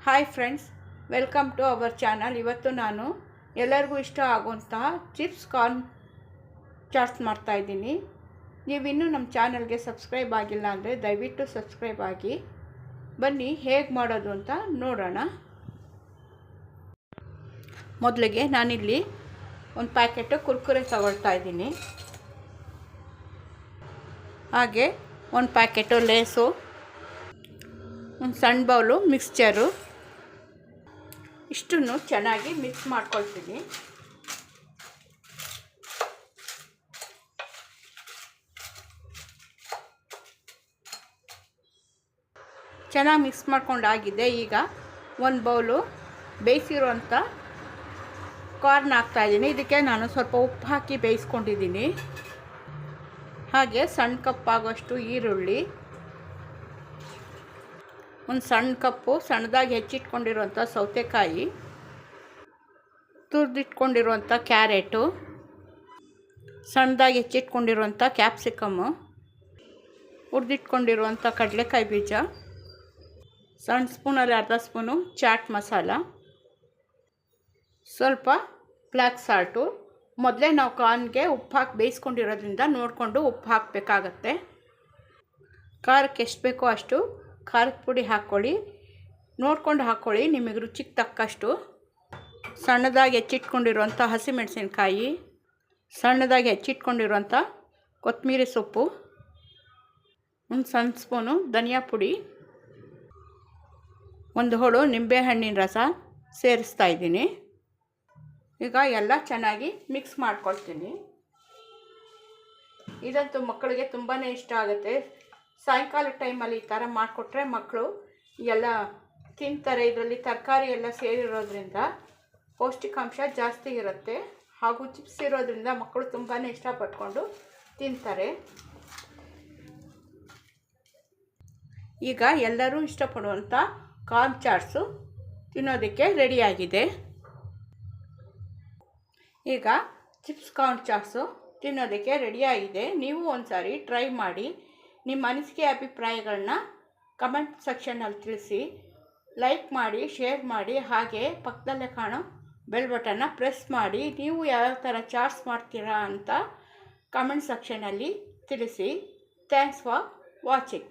Hi friends, welcome to our channel. ಇವತ್ತು ನಾನು ಎಲ್ಲರಿಗೂ ಇಷ್ಟ ಆಗುವಂತಹ ಚಿಪ್ಸ್ ಕಾರ್ನ್ ಚಾಟ್ಸ್ ಮಾಡ್ತಾಯಿದ್ದೀನಿ. ನೀವಿನ್ನೂ ನಮ್ಮ ಚಾನಲ್ಗೆ ಸಬ್ಸ್ಕ್ರೈಬ್ ಆಗಿಲ್ಲ ಅಂದರೆ ದಯವಿಟ್ಟು ಸಬ್ಸ್ಕ್ರೈಬ್ ಆಗಿ. ಬನ್ನಿ ಹೇಗೆ ಮಾಡೋದು ಅಂತ ನೋಡೋಣ. ಮೊದಲಿಗೆ ನಾನಿಲ್ಲಿ ಒಂದು ಪ್ಯಾಕೆಟು ಕುರ್ಕುರೆ ತಗೊಳ್ತಾ ಇದ್ದೀನಿ. ಹಾಗೆ ಒಂದು ಪ್ಯಾಕೆಟು ಲೇಸು, ಒಂದು ಸಣ್ಣ ಬೌಲು ಮಿಕ್ಸ್ಚರು, ಇಷ್ಟನ್ನು ಚೆನ್ನಾಗಿ ಮಿಕ್ಸ್ ಮಾಡ್ಕೊಳ್ತೀನಿ. ಚೆನ್ನಾಗಿ ಮಿಕ್ಸ್ ಮಾಡ್ಕೊಂಡಾಗಿದೆ. ಈಗ ಒಂದು ಬೌಲು ಬೇಯಿಸಿರುವಂಥ ಕಾರ್ನ್ ಹಾಕ್ತಾಯಿದ್ದೀನಿ. ಇದಕ್ಕೆ ನಾನು ಸ್ವಲ್ಪ ಉಪ್ಪು ಹಾಕಿ ಬೇಯಿಸ್ಕೊಂಡಿದ್ದೀನಿ. ಹಾಗೆ ಸಣ್ಣ ಕಪ್ ಆಗೋಷ್ಟು ಈರುಳ್ಳಿ, ಒಂದು ಸಣ್ಣ ಕಪ್ಪು ಸಣ್ಣದಾಗಿ ಹೆಚ್ಚಿಟ್ಕೊಂಡಿರುವಂಥ ಸೌತೆಕಾಯಿ, ತುರಿದಿಟ್ಕೊಂಡಿರುವಂಥ ಕ್ಯಾರೆಟು, ಸಣ್ಣದಾಗಿ ಹೆಚ್ಚಿಟ್ಕೊಂಡಿರುವಂಥ ಕ್ಯಾಪ್ಸಿಕಮ್ಮು, ಹುರಿದಿಟ್ಕೊಂಡಿರುವಂಥ ಕಡಲೆಕಾಯಿ ಬೀಜ, ಸಣ್ಣ ಸ್ಪೂನಲ್ಲಿ ಅರ್ಧ ಸ್ಪೂನು ಚಾಟ್ ಮಸಾಲ, ಸ್ವಲ್ಪ ಬ್ಲ್ಯಾಕ್ ಸಾಲ್ಟು. ಮೊದಲೇ ನಾವು ಕಾರ್ನ್ಗೆ ಉಪ್ಪು ಹಾಕಿ ಬೇಯಿಸ್ಕೊಂಡಿರೋದ್ರಿಂದ ನೋಡಿಕೊಂಡು ಉಪ್ಪು ಹಾಕಬೇಕಾಗತ್ತೆ. ಖಾರಕ್ಕೆ ಎಷ್ಟು ಬೇಕೋ ಅಷ್ಟು ಖಾರದ ಪುಡಿ ಹಾಕ್ಕೊಳ್ಳಿ, ನೋಡ್ಕೊಂಡು ಹಾಕ್ಕೊಳ್ಳಿ ನಿಮಗೆ ರುಚಿಗೆ ತಕ್ಕಷ್ಟು. ಸಣ್ಣದಾಗಿ ಹೆಚ್ಚಿಟ್ಕೊಂಡಿರುವಂಥ ಹಸಿಮೆಣಸಿನ್ಕಾಯಿ, ಸಣ್ಣದಾಗಿ ಹೆಚ್ಚಿಟ್ಕೊಂಡಿರುವಂಥ ಕೊತ್ತಂಬರಿ ಸೊಪ್ಪು, ಒಂದು ಸಣ್ಣ ಸ್ಪೂನು ಧನಿಯಾ ಪುಡಿ, ಒಂದು ಹೋಳು ನಿಂಬೆಹಣ್ಣಿನ ರಸ ಸೇರಿಸ್ತಾ ಇದ್ದೀನಿ. ಈಗ ಎಲ್ಲ ಚೆನ್ನಾಗಿ ಮಿಕ್ಸ್ ಮಾಡ್ಕೊಳ್ತೀನಿ. ಇದಂತೂ ಮಕ್ಕಳಿಗೆ ತುಂಬಾ ಇಷ್ಟ ಆಗುತ್ತೆ. ಸಾಯಂಕಾಲ ಟೈಮಲ್ಲಿ ಈ ಥರ ಮಾಡಿಕೊಟ್ರೆ ಮಕ್ಕಳು ಎಲ್ಲ ತಿಂತಾರೆ. ಇದರಲ್ಲಿ ತರಕಾರಿ ಎಲ್ಲ ಸೇರಿರೋದ್ರಿಂದ ಪೌಷ್ಟಿಕಾಂಶ ಜಾಸ್ತಿ ಇರುತ್ತೆ. ಹಾಗೂ ಚಿಪ್ಸ್ ಇರೋದ್ರಿಂದ ಮಕ್ಕಳು ತುಂಬಾ ಇಷ್ಟಪಟ್ಕೊಂಡು ತಿಂತಾರೆ. ಈಗ ಎಲ್ಲರೂ ಇಷ್ಟಪಡುವಂಥ ಕಾರ್ನ್ ಚಾಟ್ಸು ತಿನ್ನೋದಕ್ಕೆ ರೆಡಿಯಾಗಿದೆ. ಈಗ ಚಿಪ್ಸ್ ಕಾರ್ನ್ ಚಾಟ್ಸು ತಿನ್ನೋದಕ್ಕೆ ರೆಡಿಯಾಗಿದೆ. ನೀವು ಒಂದು ಸಾರಿ ಟ್ರೈ ಮಾಡಿ. ನಿಮ್ಮ ಅನಿಸಿಕೆ ಅಭಿಪ್ರಾಯಗಳನ್ನ ಕಮೆಂಟ್ ಸೆಕ್ಷನಲ್ಲಿ ತಿಳಿಸಿ. ಲೈಕ್ ಮಾಡಿ, ಶೇರ್ ಮಾಡಿ, ಹಾಗೆ ಪಕ್ಕದಲ್ಲೇ ಕಾಣೋ ಬೆಲ್ ಬಟನ್ನ ಪ್ರೆಸ್ ಮಾಡಿ. ನೀವು ಯಾವ ಥರ ಚಾಟ್ಸ್ ಮಾಡ್ತೀರಾ ಅಂತ ಕಮೆಂಟ್ ಸೆಕ್ಷನಲ್ಲಿ ತಿಳಿಸಿ. Thanks for watching.